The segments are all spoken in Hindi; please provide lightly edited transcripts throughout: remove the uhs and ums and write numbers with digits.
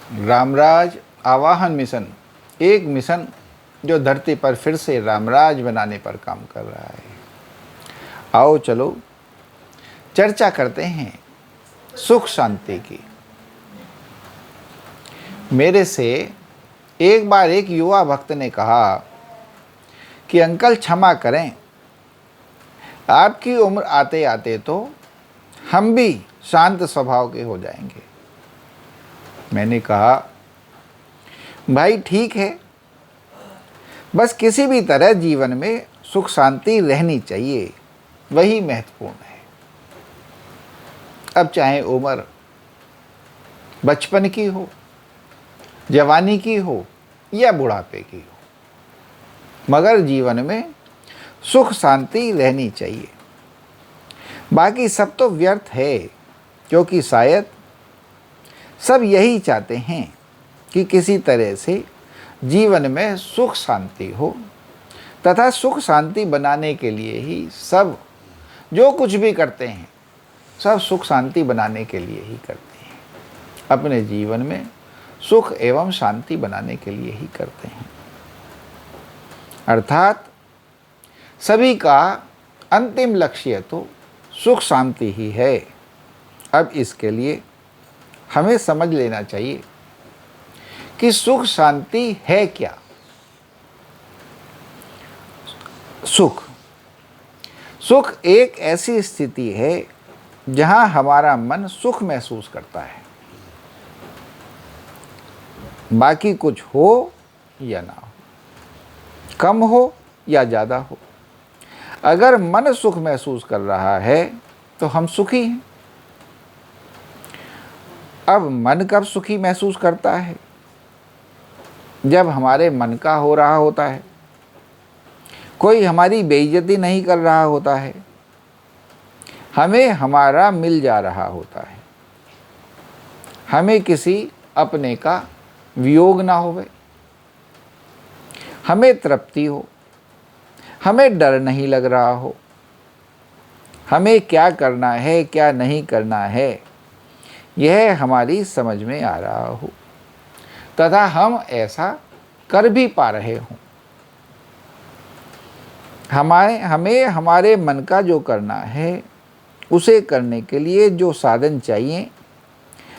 रामराज आवाहन मिशन, एक मिशन जो धरती पर फिर से रामराज बनाने पर काम कर रहा है। आओ चलो चर्चा करते हैं सुख शांति की। मेरे से एक बार एक युवा भक्त ने कहा कि अंकल क्षमा करें, आपकी उम्र आते आते तो हम भी शांत स्वभाव के हो जाएंगे। मैंने कहा, भाई ठीक है, बस किसी भी तरह जीवन में सुख शांति रहनी चाहिए, वही महत्वपूर्ण है। अब चाहे उम्र बचपन की हो, जवानी की हो या बुढ़ापे की हो, मगर जीवन में सुख शांति रहनी चाहिए। बाकी सब तो व्यर्थ है, क्योंकि शायद सब यही चाहते हैं कि किसी तरह से जीवन में सुख शांति हो, तथा सुख शांति बनाने के लिए ही सब जो कुछ भी करते हैं, सब सुख शांति बनाने के लिए ही करते हैं। अपने जीवन में सुख एवं शांति बनाने के लिए ही करते हैं। अर्थात सभी का अंतिम लक्ष्य तो सुख शांति ही है। अब इसके लिए हमें समझ लेना चाहिए कि सुख शांति है क्या। सुख एक ऐसी स्थिति है जहां हमारा मन सुख महसूस करता है, बाकी कुछ हो या ना हो, कम हो या ज़्यादा हो। अगर मन सुख महसूस कर रहा है तो हम सुखी हैं। अब मन कब सुखी महसूस करता है? जब हमारे मन का हो रहा होता है, कोई हमारी बेइज्जती नहीं कर रहा होता है, हमें हमारा मिल जा रहा होता है, हमें किसी अपने का वियोग ना होवे, हमें तृप्ति हो, हमें डर नहीं लग रहा हो, हमें क्या करना है क्या नहीं करना है यह हमारी समझ में आ रहा हो, तथा हम ऐसा कर भी पा रहे हों। हमें हमारे मन का जो करना है उसे करने के लिए जो साधन चाहिए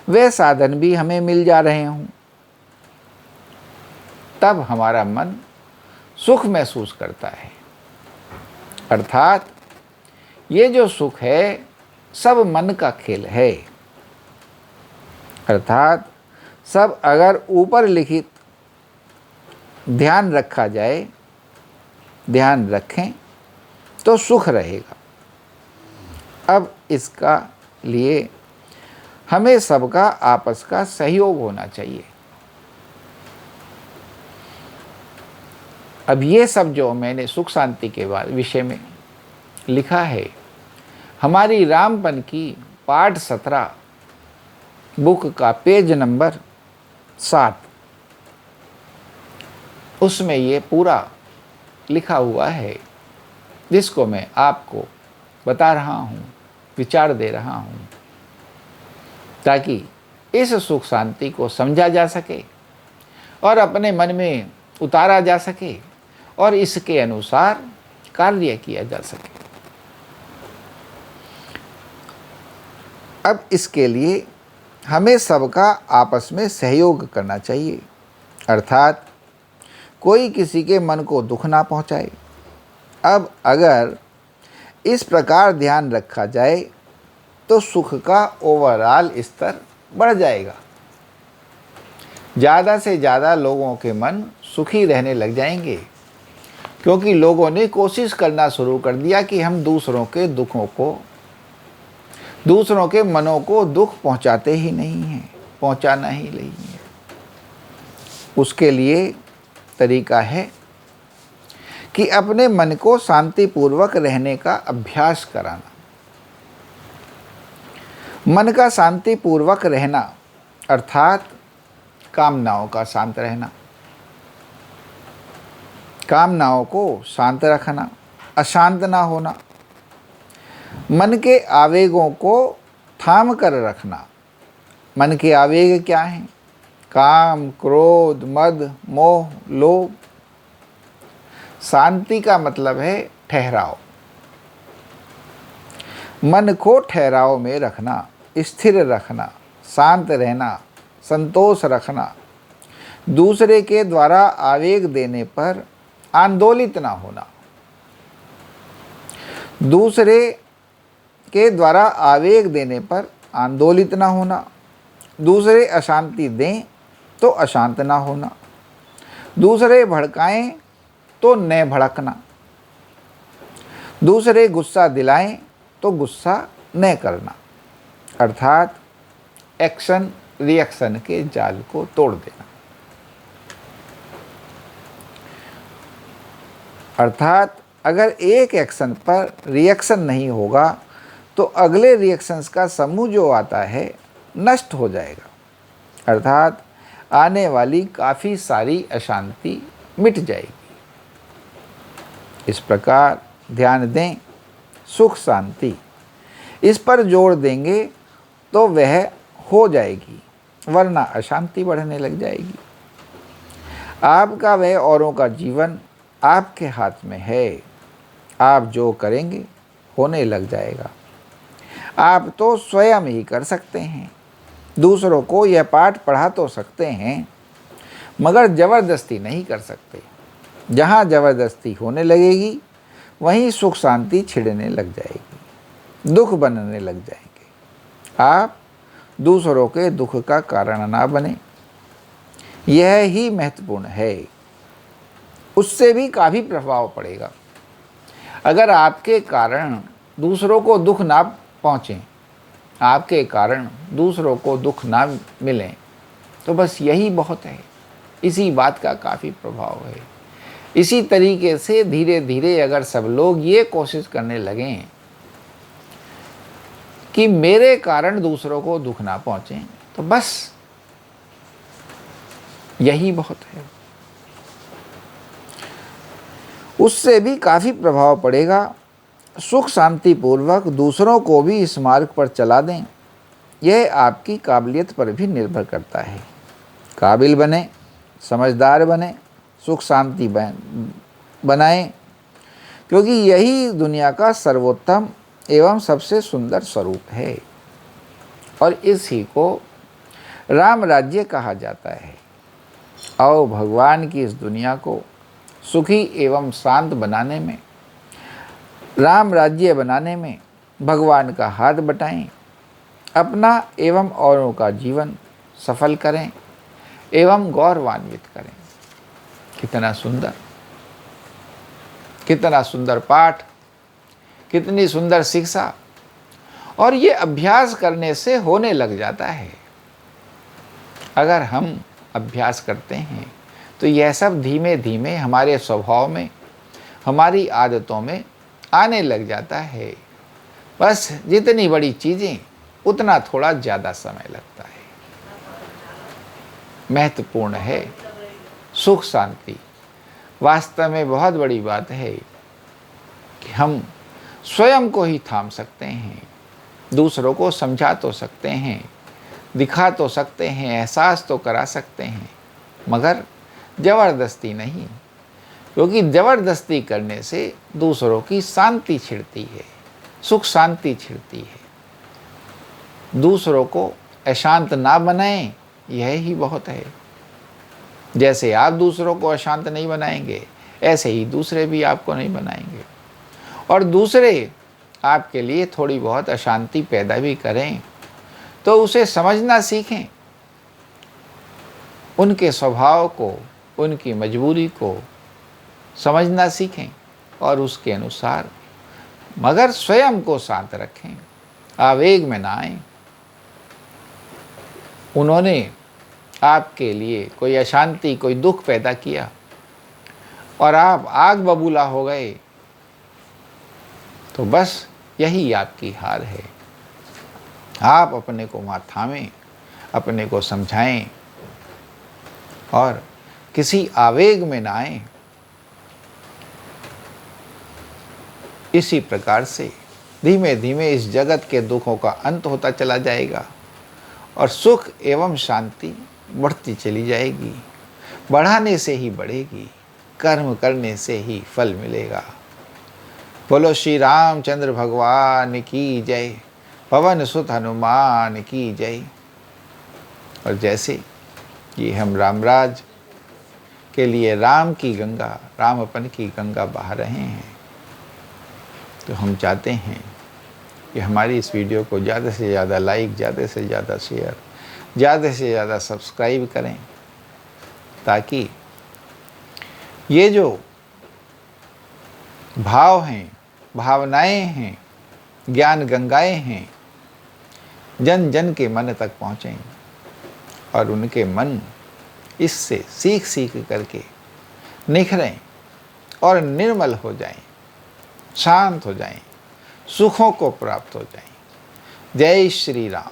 वह साधन भी हमें मिल जा रहे हों, तब हमारा मन सुख महसूस करता है। अर्थात ये जो सुख है सब मन का खेल है। अर्थात सब अगर ऊपर लिखित ध्यान रखा जाए, ध्यान रखें तो सुख रहेगा। अब इसका लिए हमें सबका आपस का सहयोग होना चाहिए। अब ये सब जो मैंने सुख शांति के विषय में लिखा है, हमारी रामपन की पाठ 17 बुक का पेज नंबर 7, उसमें ये पूरा लिखा हुआ है, जिसको मैं आपको बता रहा हूँ, विचार दे रहा हूँ, ताकि इस सुख शांति को समझा जा सके और अपने मन में उतारा जा सके और इसके अनुसार कार्य किया जा सके। अब इसके लिए हमें सबका आपस में सहयोग करना चाहिए। अर्थात कोई किसी के मन को दुख ना पहुंचाए। अब अगर इस प्रकार ध्यान रखा जाए तो सुख का ओवरऑल स्तर बढ़ जाएगा। ज़्यादा से ज़्यादा लोगों के मन सुखी रहने लग जाएंगे, क्योंकि लोगों ने कोशिश करना शुरू कर दिया कि हम दूसरों के दुखों को, दूसरों के मनों को दुख पहुंचाते ही नहीं हैं, पहुंचाना ही नहीं है। उसके लिए तरीका है कि अपने मन को शांतिपूर्वक रहने का अभ्यास कराना। मन का शांतिपूर्वक रहना अर्थात कामनाओं का शांत रहना, कामनाओं को शांत रखना, अशांत ना होना, मन के आवेगों को थाम कर रखना। मन के आवेग क्या हैं? काम, क्रोध, मद, मोह, लोभ। शांति का मतलब है ठहराव, मन को ठहराव में रखना, स्थिर रखना, शांत रहना, संतोष रखना, दूसरे के द्वारा आवेग देने पर आंदोलित ना होना। दूसरे के द्वारा आवेग देने पर आंदोलित ना होना, दूसरे अशांति दें तो अशांत ना होना, दूसरे भड़काएं तो न भड़कना, दूसरे गुस्सा दिलाएं तो गुस्सा न करना। अर्थात एक्शन रिएक्शन के जाल को तोड़ देना। अर्थात अगर एक एक्शन पर रिएक्शन नहीं होगा तो अगले रिएक्शंस का समूह जो आता है नष्ट हो जाएगा। अर्थात आने वाली काफ़ी सारी अशांति मिट जाएगी। इस प्रकार ध्यान दें, सुख शांति, इस पर जोर देंगे तो वह हो जाएगी, वरना अशांति बढ़ने लग जाएगी। आपका वह औरों का जीवन आपके हाथ में है। आप जो करेंगे होने लग जाएगा। आप तो स्वयं ही कर सकते हैं। दूसरों को यह पाठ पढ़ा तो सकते हैं, मगर ज़बरदस्ती नहीं कर सकते। जहाँ ज़बरदस्ती होने लगेगी वहीं सुख शांति छिड़ने लग जाएगी, दुख बनने लग जाएंगे। आप दूसरों के दुख का कारण ना बने, यह ही महत्वपूर्ण है। उससे भी काफ़ी प्रभाव पड़ेगा। अगर आपके कारण दूसरों को दुख ना पहुँचे, आपके कारण दूसरों को दुख ना मिले, तो बस यही बहुत है। इसी बात का काफ़ी प्रभाव है। इसी तरीके से धीरे धीरे अगर सब लोग ये कोशिश करने लगें कि मेरे कारण दूसरों को दुख ना पहुँचे, तो बस यही बहुत है। उससे भी काफ़ी प्रभाव पड़ेगा। सुख शांति पूर्वक दूसरों को भी इस मार्ग पर चला दें। यह आपकी काबिलियत पर भी निर्भर करता है। काबिल बने, समझदार बने, सुख शांति बनाएं, क्योंकि यही दुनिया का सर्वोत्तम एवं सबसे सुंदर स्वरूप है और इसी को राम राज्य कहा जाता है। आओ भगवान की इस दुनिया को सुखी एवं शांत बनाने में, राम राज्य बनाने में भगवान का हाथ बटाएं, अपना एवं औरों का जीवन सफल करें एवं गौरवान्वित करें। कितना सुंदर, कितना सुंदर पाठ, कितनी सुंदर शिक्षा। और ये अभ्यास करने से होने लग जाता है। अगर हम अभ्यास करते हैं तो यह सब धीमे धीमे हमारे स्वभाव में, हमारी आदतों में आने लग जाता है। बस जितनी बड़ी चीज़ें उतना थोड़ा ज़्यादा समय लगता है। महत्वपूर्ण है सुख शांति। वास्तव में बहुत बड़ी बात है कि हम स्वयं को ही थाम सकते हैं, दूसरों को समझा तो सकते हैं, दिखा तो सकते हैं, एहसास तो करा सकते हैं, मगर ज़बरदस्ती नहीं। क्योंकि ज़बरदस्ती करने से दूसरों की शांति छिड़ती है, सुख शांति छिड़ती है। दूसरों को अशांत ना बनाएं, यह ही बहुत है। जैसे आप दूसरों को अशांत नहीं बनाएंगे, ऐसे ही दूसरे भी आपको नहीं बनाएंगे। और दूसरे आपके लिए थोड़ी बहुत अशांति पैदा भी करें तो उसे समझना सीखें, उनके स्वभाव को, उनकी मजबूरी को समझना सीखें और उसके अनुसार, मगर स्वयं को शांत रखें, आवेग में ना आएं। उन्होंने आपके लिए कोई अशांति, कोई दुख पैदा किया और आप आग बबूला हो गए, तो बस यही आपकी हार है। आप अपने को वहाँ थामें, अपने को समझाएं और किसी आवेग में ना आएं। इसी प्रकार से धीमे धीमे इस जगत के दुखों का अंत होता चला जाएगा और सुख एवं शांति बढ़ती चली जाएगी। बढ़ाने से ही बढ़ेगी, कर्म करने से ही फल मिलेगा। बोलो श्री रामचंद्र भगवान की जय, पवन सुत हनुमान की जय। और जैसे ये हम रामराज के लिए राम की गंगा, रामपन की गंगा बहा रहे हैं, तो हम चाहते हैं कि हमारी इस वीडियो को ज़्यादा से ज़्यादा लाइक, ज़्यादा से ज़्यादा शेयर, ज़्यादा से ज़्यादा सब्सक्राइब करें, ताकि ये जो भाव हैं, भावनाएं हैं, ज्ञान गंगाएं हैं, जन जन के मन तक पहुँचें और उनके मन इससे सीख सीख करके निखरें और निर्मल हो जाएं, शांत हो जाएं, सुखों को प्राप्त हो जाएं। जय श्री राम।